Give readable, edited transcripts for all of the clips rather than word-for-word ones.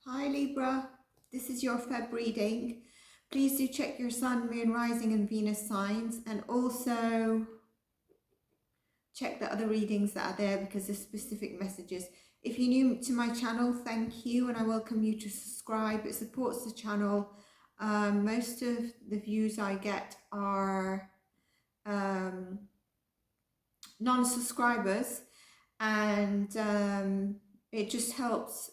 Hi Libra, this is your Feb reading. Please do check your Sun, Moon, Rising and Venus signs, and also check the other readings that are there because there's specific messages. If you're new to my channel, thank you, and I welcome you to subscribe. It supports the channel. Most of the views I get are non-subscribers, and it just helps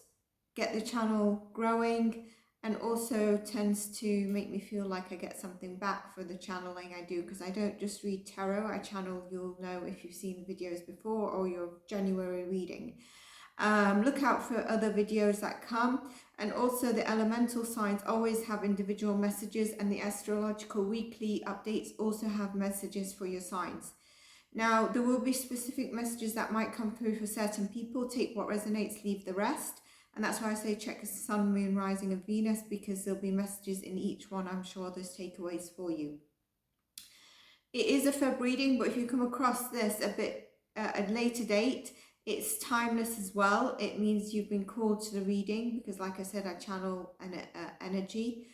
get the channel growing, and also tends to make me feel like I get something back for the channeling I do, because I don't just read tarot, I channel. You'll know if you've seen the videos before or your January reading. Look out for other videos that come, and also the elemental signs always have individual messages, and the astrological weekly updates also have messages for your signs. Now, there will be specific messages that might come through for certain people. Take what resonates, leave the rest. And that's why I say check the Sun, Moon, Rising and Venus, because there'll be messages in each one. I'm sure there's takeaways for you. It is a Feb reading, but if you come across this a bit at a later date, it's timeless as well. It means you've been called to the reading, because like I said, I channel an energy,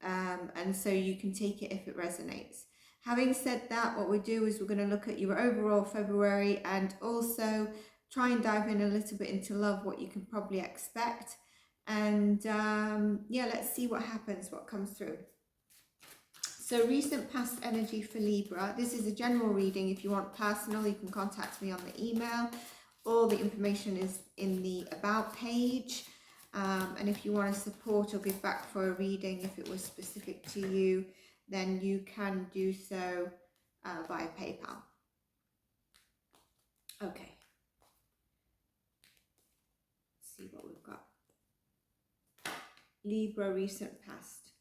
and so you can take it if it resonates. Having said that, what we do is we're going to look at your overall February, and also try and dive in a little bit into love, what you can probably expect. And yeah, let's see what happens, what comes through. So recent past energy for Libra. This is a general reading. If you want personal, you can contact me on the email. All the information is in the about page. And if you want to support or give back for a reading, if it was specific to you, then you can do so via PayPal. Okay. Let's see what we've got. Libra recent past.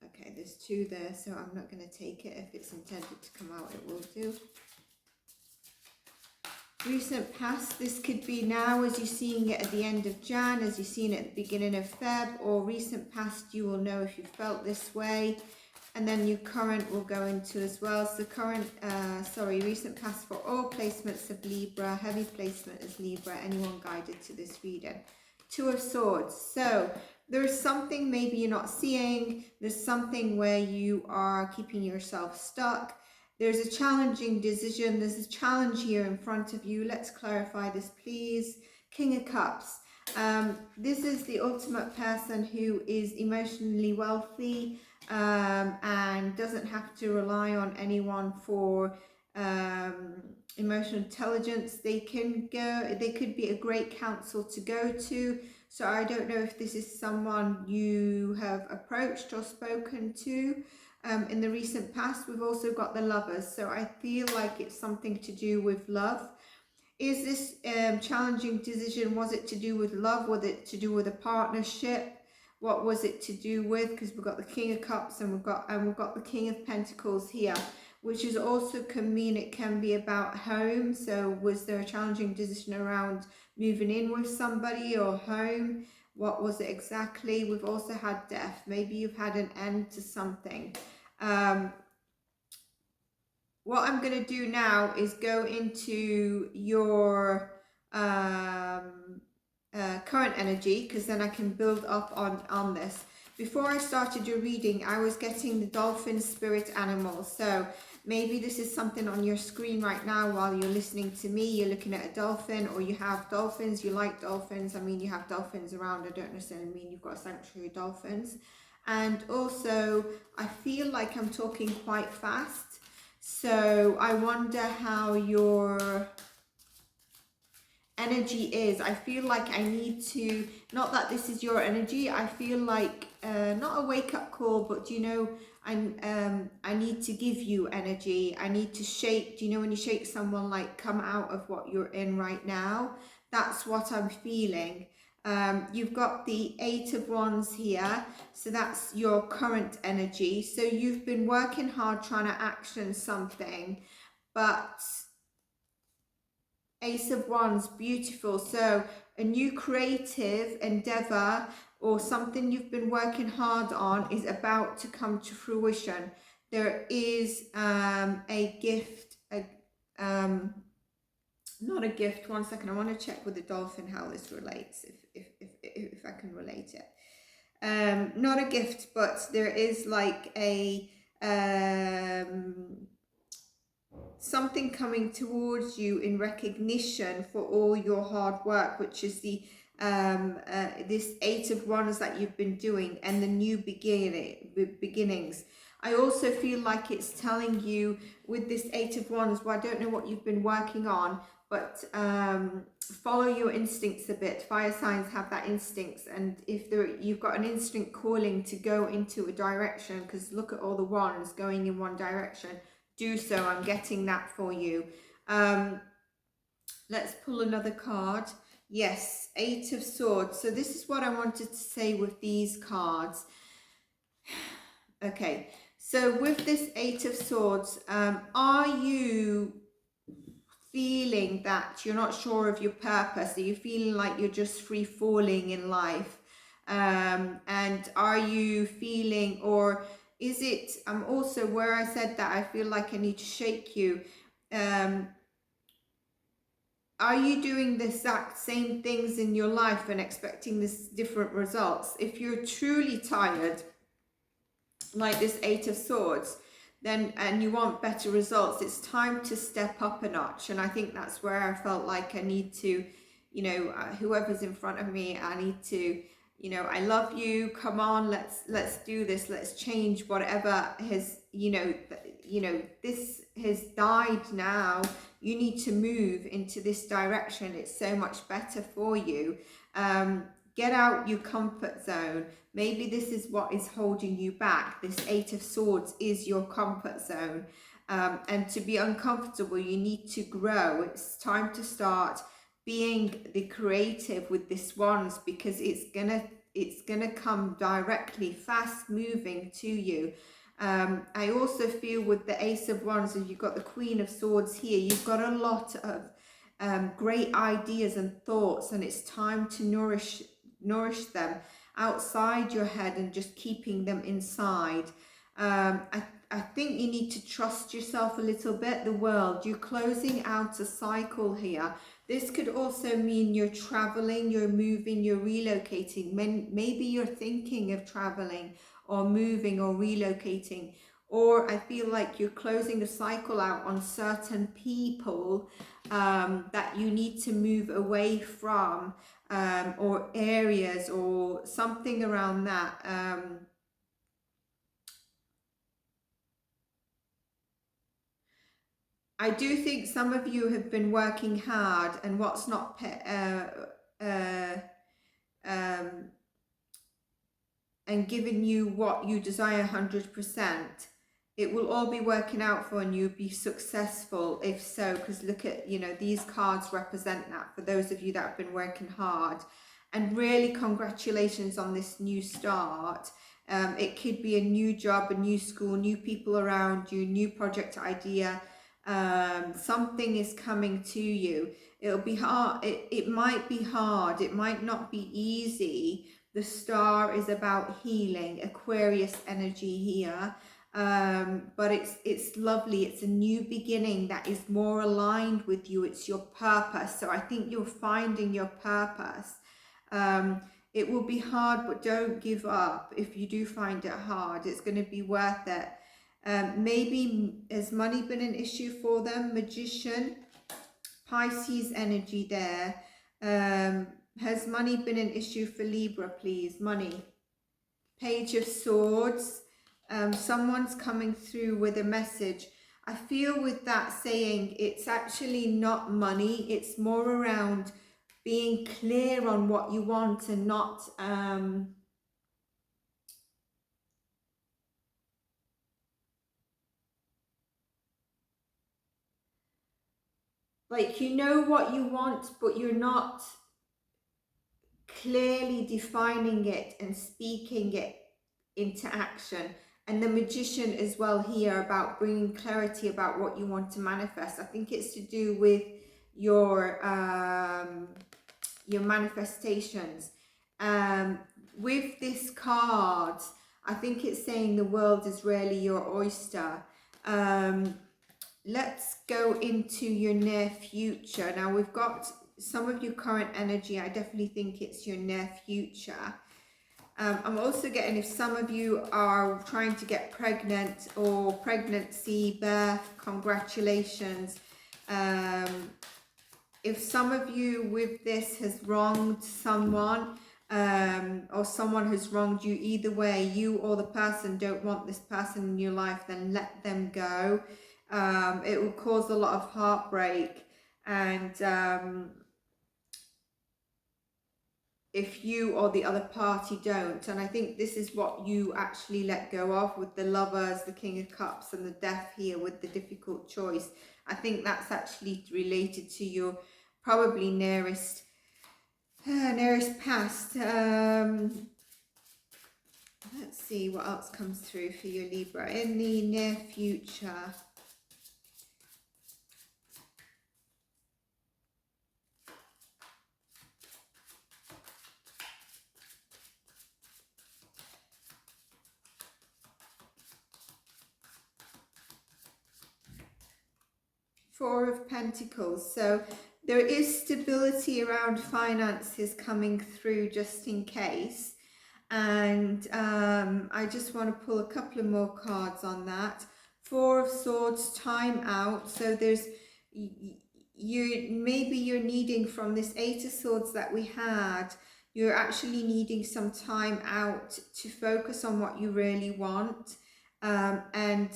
Okay, there's two there, so I'm not going to take it. If it's intended to come out, it will do. Recent past, this could be now as you're seeing it at the end of Jan, as you're seeing it at the beginning of Feb, or recent past, you will know if you felt this way. And then your current will go into as well. So current, recent past for all placements of Libra, heavy placement as Libra, anyone guided to this reading. Two of Swords. So there's something maybe you're not seeing. There's something where you are keeping yourself stuck. There's a challenging decision. There's a challenge here in front of you. Let's clarify this, please. King of Cups. This is the ultimate person who is emotionally wealthy, and doesn't have to rely on anyone for emotional intelligence. They could be a great counsel to go to. So I don't know if this is someone you have approached or spoken to in the recent past. We've also got the Lovers, so I feel like it's something to do with love. Is this challenging decision, was it to do with love? Was it to do with a partnership? What was it to do with? Because we've got the King of Cups, and we've got the King of Pentacles here, which is also can mean it can be about home. So was there a challenging decision around moving in with somebody or home? What was it exactly? We've also had death. Maybe you've had an end to something. What I'm going to do now is go into your current energy, because then I can build up on this. Before I started your reading, I was getting the dolphin spirit animals. So maybe this is something on your screen right now while you're listening to me. You're looking at a dolphin, or you have dolphins, you like dolphins. I mean, you have dolphins around. I don't necessarily mean you've got a sanctuary of dolphins. And also, I feel like I'm talking quite fast. So I wonder how your energy is. I feel like I need to, not that this is your energy, I feel like not a wake-up call, but you know, I need to give you energy. I need to shake, do you know when you shake someone, like come out of what you're in right now? That's what I'm feeling. You've got the Eight of Wands here, so that's your current energy. So you've been working hard trying to action something, but Ace of Wands, beautiful. So a new creative endeavor or something you've been working hard on is about to come to fruition. There is a gift, not a gift, one second, I want to check with the dolphin how this relates, if if I can relate it. Not a gift, but there is like a something coming towards you in recognition for all your hard work, which is the this 8 of Wands that you've been doing and the new beginnings. I also feel like it's telling you with this 8 of Wands, well, I don't know what you've been working on, but follow your instincts a bit. Fire signs have that instincts, and if you've got an instinct calling to go into a direction, because look at all the wands going in one direction, do so. I'm getting that for you. Let's pull another card. Yes, 8 of Swords. So this is what I wanted to say with these cards. Okay, so with this 8 of Swords, are you feeling that you're not sure of your purpose? Are you feeling like you're just free falling in life? And are you feeling, or is it also where I said that I feel like I need to shake you? Are you doing the exact same things in your life and expecting this different results? If you're truly tired, like this 8 of Swords, then and you want better results, it's time to step up a notch. And I think that's where I felt like I need to, you know, whoever's in front of me, I need to, you know, I love you, come on, let's do this, let's change whatever has, you know, this has died now. You need to move into this direction. It's so much better for you. Get out your comfort zone. Maybe this is what is holding you back. This 8 of Swords is your comfort zone. And to be uncomfortable, you need to grow. It's time to start being the creative with this Wands, because it's gonna come directly, fast moving to you. I also feel with the Ace of Wands, if you've got the Queen of Swords here, you've got a lot of great ideas and thoughts, and it's time to nourish them outside your head and just keeping them inside. I think you need to trust yourself a little bit, the world. You're closing out a cycle here. This could also mean you're traveling, you're moving, you're relocating. Maybe you're thinking of traveling or moving or relocating. Or I feel like you're closing a cycle out on certain people that you need to move away from, or areas or something around that. I do think some of you have been working hard, and what's not and giving you what you desire 100%. It will all be working out for, and you'll be successful if so, because look at, you know, these cards represent that for those of you that have been working hard. And really congratulations on this new start. It could be a new job, a new school, new people around you, new project idea. Something is coming to you. It'll be hard. It might be hard. It might not be easy. The star is about healing, Aquarius energy here. But it's lovely. It's a new beginning that is more aligned with you. It's your purpose. So I think you're finding your purpose. It will be hard, but don't give up. If you do find it hard, it's going to be worth it. Maybe has money been an issue for them? Magician, Pisces energy there. Has money been an issue for Libra, please? Money. Page of Swords. Someone's coming through with a message. I feel with that saying it's actually not money. It's more around being clear on what you want and not... like, you know what you want, but you're not clearly defining it and speaking it into action. And the Magician as well here, about bringing clarity about what you want to manifest. I think it's to do with your manifestations. With this card, I think it's saying the world is really your oyster. Let's go into your near future. Now we've got some of your current energy, I definitely think it's your near future. I'm also getting, if some of you are trying to get pregnant or pregnancy, birth, congratulations. If some of you with this has wronged someone, or someone has wronged you, either way, you or the person don't want this person in your life, then let them go. It will cause a lot of heartbreak, and if you or the other party don't. And I think this is what you actually let go of with the Lovers, the King of Cups, and the Death here with the difficult choice. I think that's actually related to your probably nearest past. Let's see what else comes through for you, Libra, in the near future. Four of Pentacles. So there is stability around finances coming through, just in case. And I just want to pull a couple of more cards on that. Four of Swords, time out. So there's maybe you're needing, from this Eight of Swords that we had, you're actually needing some time out to focus on what you really want. And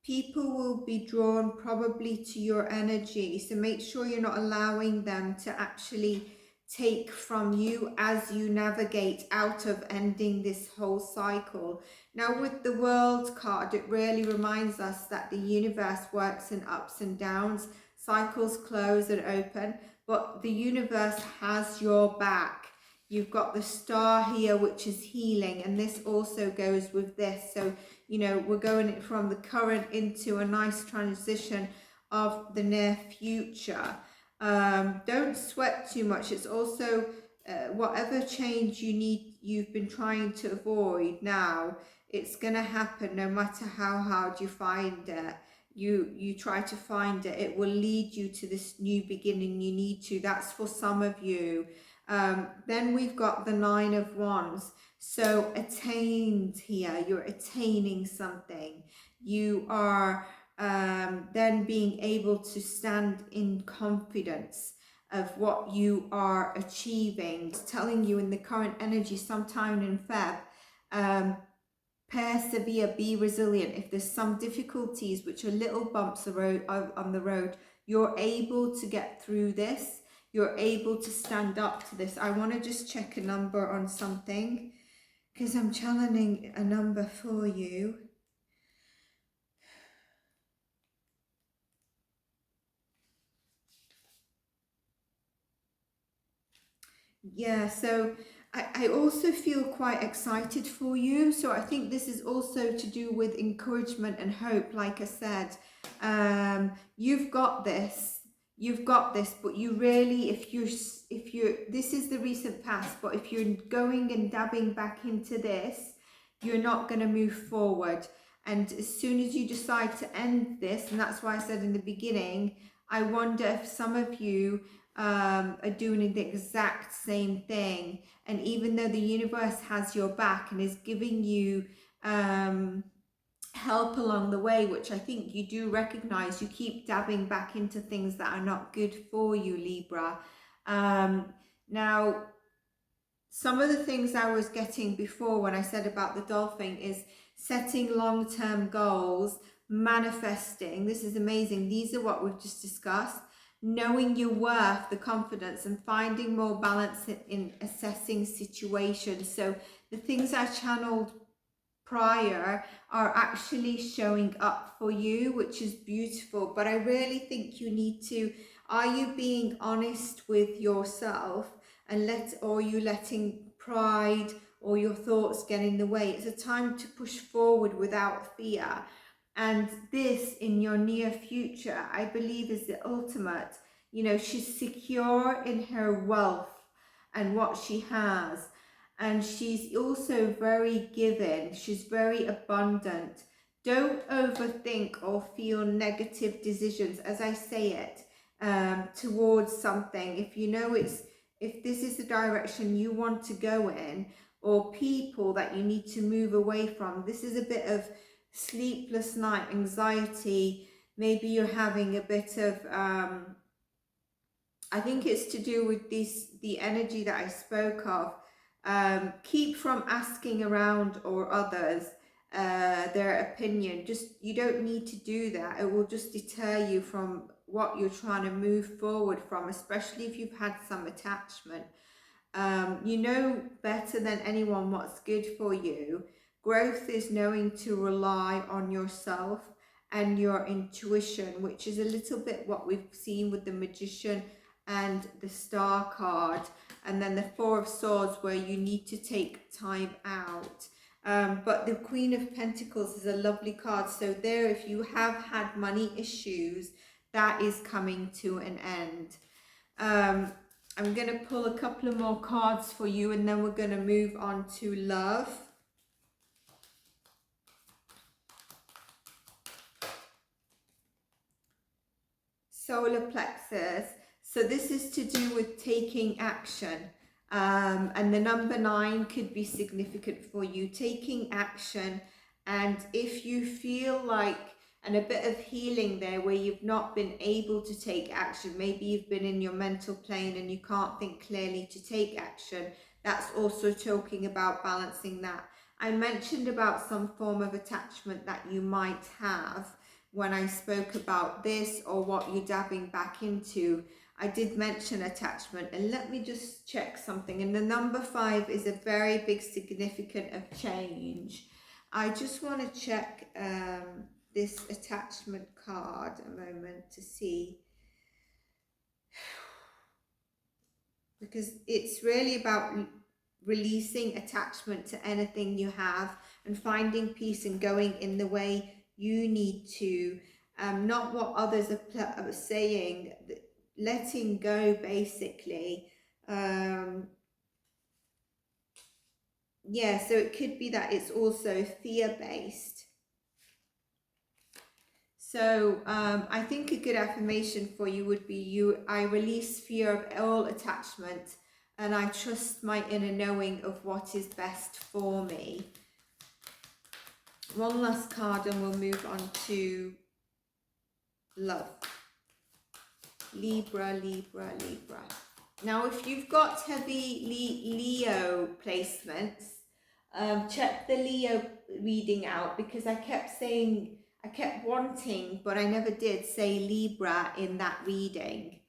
people will be drawn probably to your energy, so make sure you're not allowing them to actually take from you as you navigate out of ending this whole cycle. Now with the World card, it really reminds us that the universe works in ups and downs, cycles close and open, but the universe has your back. You've got the Star here, which is healing, and this also goes with this. So you know, we're going from the current into a nice transition of the near future. Don't sweat too much. It's also whatever change you've been trying to avoid now, it's going to happen no matter how hard you find it. You try to find it, it will lead you to this new beginning you need to. That's for some of you. Then we've got the Nine of Wands. So attained here, you're attaining something. You are then being able to stand in confidence of what you are achieving. It's telling you in the current energy, sometime in Feb, persevere, be resilient. If there's some difficulties, which are little bumps on the road, you're able to get through this. You're able to stand up to this. I want to just check a number on something, because I'm channeling a number for you. Yeah, so I also feel quite excited for you. So I think this is also to do with encouragement and hope. Like I said, you've got this. You've got this, but you really, if you're, this is the recent past, but if you're going and dabbing back into this, you're not going to move forward. And as soon as you decide to end this, and that's why I said in the beginning, I wonder if some of you are doing the exact same thing. And even though the universe has your back and is giving you help along the way, which I think you do recognize, you keep dabbing back into things that are not good for you, Libra. Now, some of the things I was getting before when I said about the dolphin is setting long-term goals, manifesting. This is amazing. These are what we've just discussed. Knowing your worth, the confidence, and finding more balance in assessing situations. So the things I channeled prior are actually showing up for you, which is beautiful. But I really think you need to, are you being honest with yourself, and or are you letting pride or your thoughts get in the way? It's a time to push forward without fear. And this in your near future, I believe, is the ultimate. You know, she's secure in her wealth and what she has. And she's also very giving. She's very abundant. Don't overthink or feel negative decisions. As I say it, towards something, if you know if this is the direction you want to go in, or people that you need to move away from. This is a bit of sleepless night anxiety. Maybe you're having a bit of I think it's to do with the energy that I spoke of. Keep from asking around or others their opinion. Just, you don't need to do that. It will just deter you from what you're trying to move forward from, especially if you've had some attachment. You know better than anyone what's good for you. Growth is knowing to rely on yourself and your intuition, which is a little bit what we've seen with the Magician and the Star card, and then the Four of Swords, where you need to take time out. But the Queen of Pentacles is a lovely card. So there, if you have had money issues, that is coming to an end. I'm going to pull a couple of more cards for you, and then we're going to move on to love. Solar plexus. So this is to do with taking action. And the number 9 could be significant for you, taking action. And if you feel like, and a bit of healing there where you've not been able to take action, maybe you've been in your mental plane and you can't think clearly to take action, that's also talking about balancing that. I mentioned about some form of attachment that you might have when I spoke about this, or what you're dabbing back into. I did mention attachment, and let me just check something. And the number 5 is a very big significant of change. I just want to check this attachment card a moment to see, because it's really about releasing attachment to anything you have and finding peace and going in the way you need to, not what others are saying, letting go basically. Yeah, so it could be that it's also fear-based. So I think a good affirmation for you would be, I release fear of all attachment, and I trust my inner knowing of what is best for me. One last card and we'll move on to love. Libra, Libra, Libra. Now, if you've got heavy Leo placements, check the Leo reading out, because I kept wanting, but I never did say Libra in that reading.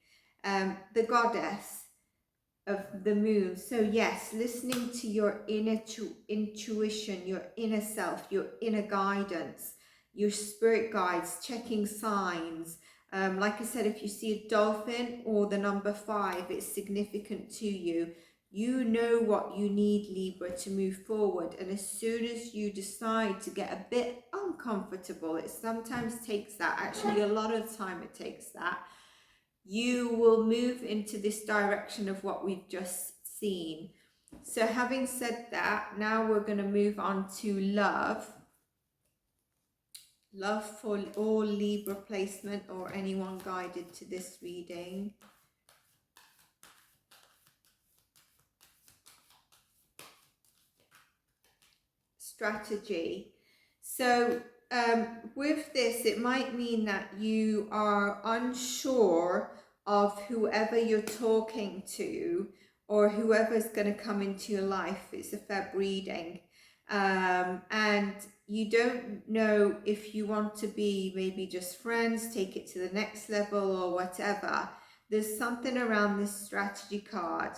The goddess of the moon. So yes, listening to your inner intuition, your inner self, your inner guidance, your spirit guides, checking signs. Like I said, if you see a dolphin or the number 5, it's significant to you. You know what you need, Libra, to move forward. And as soon as you decide to get a bit uncomfortable, it sometimes takes that. Actually, a lot of the time it takes that. You will move into this direction of what we've just seen. So having said that, now we're going to move on to love. Love for all Libra placement or anyone guided to this reading. Strategy. So with this, it might mean that you are unsure of whoever you're talking to or whoever's going to come into your life. It's a Feb reading. And you don't know if you want to be maybe just friends, take it to the next level or whatever. There's something around this strategy card.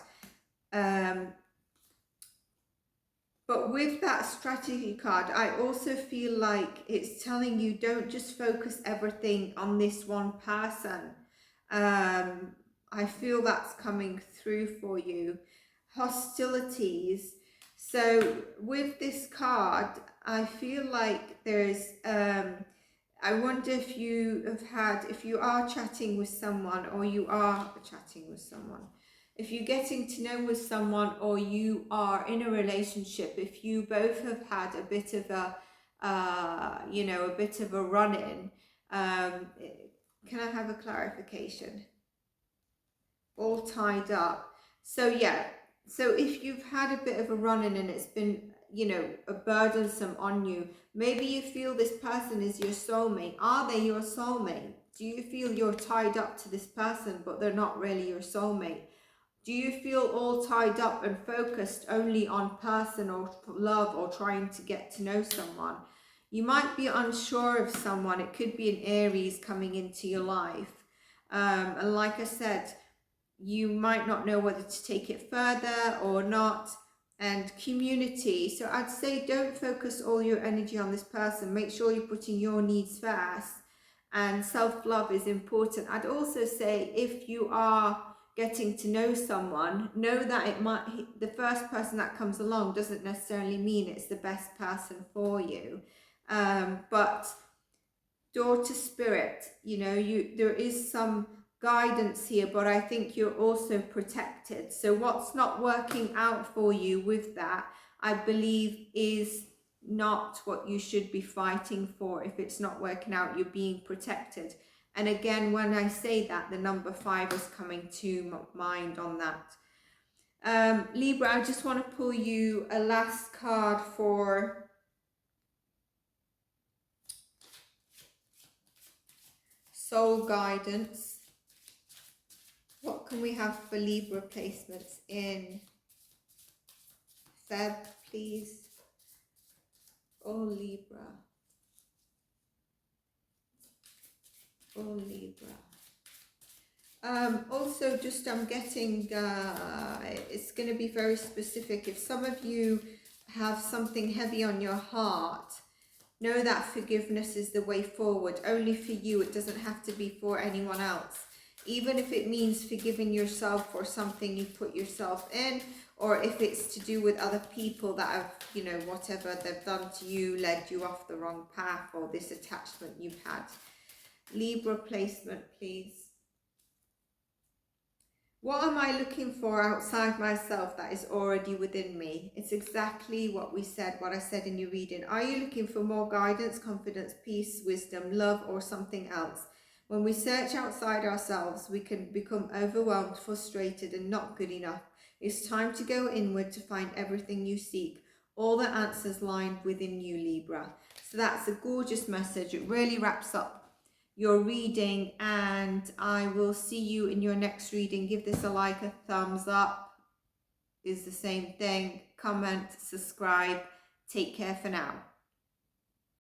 But with that strategy card, I also feel like it's telling you, don't just focus everything on this one person. I feel that's coming through for you. Hostilities. So with this card, I feel like there's, I wonder if you have had, if you are chatting with someone or you are chatting with someone, if you're getting to know with someone or you are in a relationship, if you both have had a bit of a, a bit of a run-in, can I have a clarification? all tied up. So yeah, so if you've had a bit of a run-in and it's been, you know, a burdensome on you, maybe you feel this person is your soulmate. Are they your soulmate? Do you feel you're tied up to this person but they're not really your soulmate? Do you feel all tied up and focused only on person or love or trying to get to know someone? You might be unsure of someone. It could be an Aries coming into your life. And like I said, you might not know whether to take it further or not. And community. So I'd say don't focus all your energy on this person. Make sure you're putting your needs first. And self-love is important. I'd also say if you are getting to know someone, know that it might, the first person that comes along doesn't necessarily mean it's the best person for you. But daughter spirit, you know, there is some guidance here, but I think you're also protected. So what's not working out for you with that, I believe, is not what you should be fighting for. If it's not working out, you're being protected. And again, when I say that, the number 5 is coming to mind on that. Libra, I just want to pull you a last card for soul guidance. What can we have for Libra placements in Feb, please? All Libra. All Libra. Also, just I'm getting, it's going to be very specific. If some of you have something heavy on your heart, know that forgiveness is the way forward. Only for you. It doesn't have to be for anyone else. Even if it means forgiving yourself for something you put yourself in, or if it's to do with other people that have, you know, whatever they've done to you, led you off the wrong path, or this attachment you've had. Libra placement, please. What am I looking for outside myself that is already within me? It's exactly what we said, what I said in your reading. Are you looking for more guidance, confidence, peace, wisdom, love, or something else? When we search outside ourselves, we can become overwhelmed, frustrated, and not good enough. It's time to go inward to find everything you seek. All the answers lie within you, Libra. So that's a gorgeous message. It really wraps up your reading, and I will see you in your next reading. Give this a like, a thumbs up is the same thing. Comment, subscribe. Take care for now.